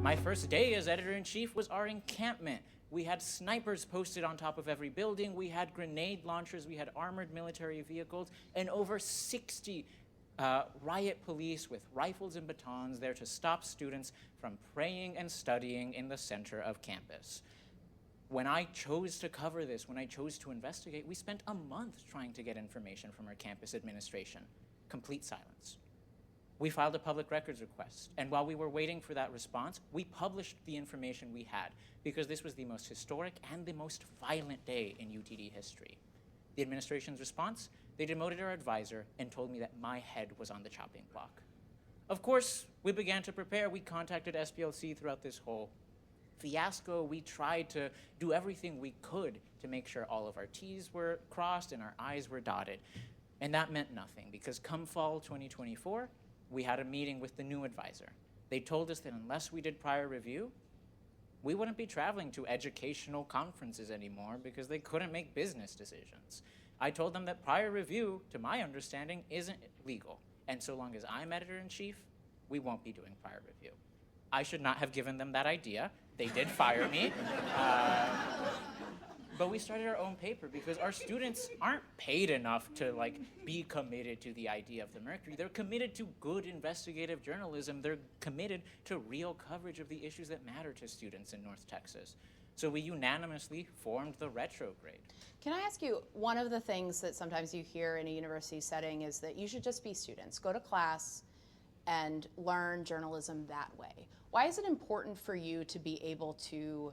My first day as editor-in-chief was our encampment. We had snipers posted on top of every building, we had grenade launchers, we had armored military vehicles, and over 60 riot police with rifles and batons there to stop students from praying and studying in the center of campus. When I chose to cover this, when I chose to investigate, we spent a month trying to get information from our campus administration. Complete silence. We filed a public records request, and while we were waiting for that response, we published the information we had, because this was the most historic and the most violent day in UTD history. The administration's response? They demoted our advisor and told me that my head was on the chopping block. Of course, we began to prepare. We contacted SPLC throughout this whole fiasco. We tried to do everything we could to make sure all of our T's were crossed and our I's were dotted. And that meant nothing, because come fall 2024, we had a meeting with the new advisor. They told us that unless we did prior review, we wouldn't be traveling to educational conferences anymore because they couldn't make business decisions. I told them that prior review, to my understanding, isn't legal. And so long as I'm editor-in-chief, we won't be doing prior review. I should not have given them that idea. They did fire me. But we started our own paper because our students aren't paid enough to be committed to the idea of the Mercury. They're committed to good investigative journalism. They're committed to real coverage of the issues that matter to students in North Texas. So we unanimously formed the retrograde. Can I ask you, one of the things that sometimes you hear in a university setting is that you should just be students, go to class and learn journalism that way. Why is it important for you to be able to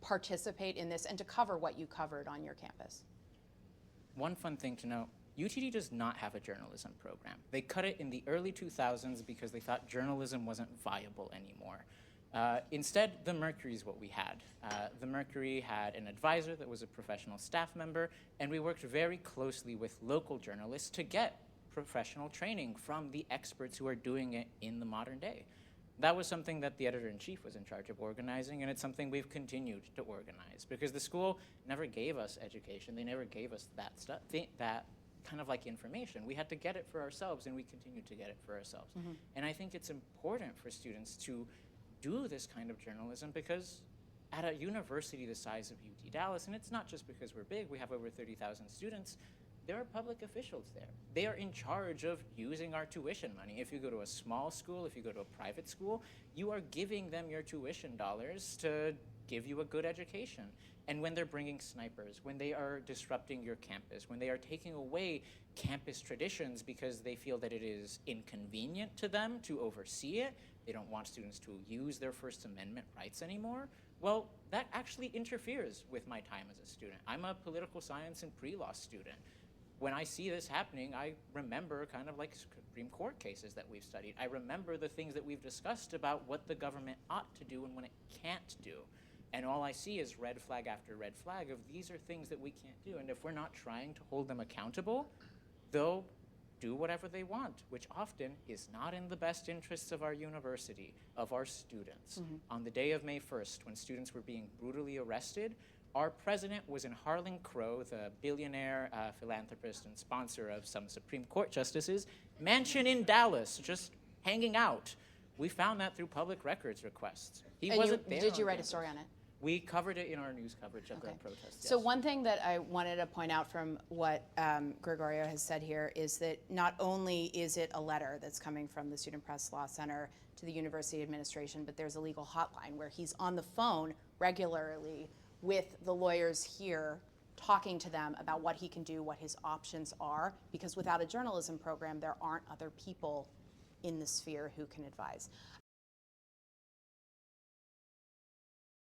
participate in this and to cover what you covered on your campus? One fun thing to note, UTD does not have a journalism program. They cut it in the early 2000s because they thought journalism wasn't viable anymore. Instead, the Mercury is what we had. The Mercury had an advisor that was a professional staff member, and we worked very closely with local journalists to get professional training from the experts who are doing it in the modern day. That was something that the editor-in-chief was in charge of organizing, and it's something we've continued to organize because the school never gave us education. They never gave us that stuff, that kind of information. We had to get it for ourselves, and we continue to get it for ourselves. Mm-hmm. And I think it's important for students to do this kind of journalism because at a university the size of UT Dallas, and it's not just because we're big, we have over 30,000 students, there are public officials there. They are in charge of using our tuition money. If you go to a small school, if you go to a private school, you are giving them your tuition dollars to give you a good education. And when they're bringing snipers, when they are disrupting your campus, when they are taking away campus traditions because they feel that it is inconvenient to them to oversee it, they don't want students to use their First Amendment rights anymore, well, that actually interferes with my time as a student. I'm a political science and pre-law student. When I see this happening, I remember kind of Supreme Court cases that we've studied. I remember the things that we've discussed about what the government ought to do and when it can't do. And all I see is red flag after red flag of these are things that we can't do. And if we're not trying to hold them accountable, they'll do whatever they want, which often is not in the best interests of our university, of our students. Mm-hmm. On the day of May 1st, when students were being brutally arrested, our president was in Harlan Crow, the billionaire philanthropist and sponsor of some Supreme Court justices, mansion in Dallas, just hanging out. We found that through public records requests. He wasn't there. Did you write a story on it? We covered it in our news coverage of the protests. So one thing that I wanted to point out from what Gregorio has said here is that not only is it a letter that's coming from the Student Press Law Center to the university administration, but there's a legal hotline where he's on the phone regularly with the lawyers here talking to them about what he can do, what his options are, because without a journalism program, there aren't other people in the sphere who can advise.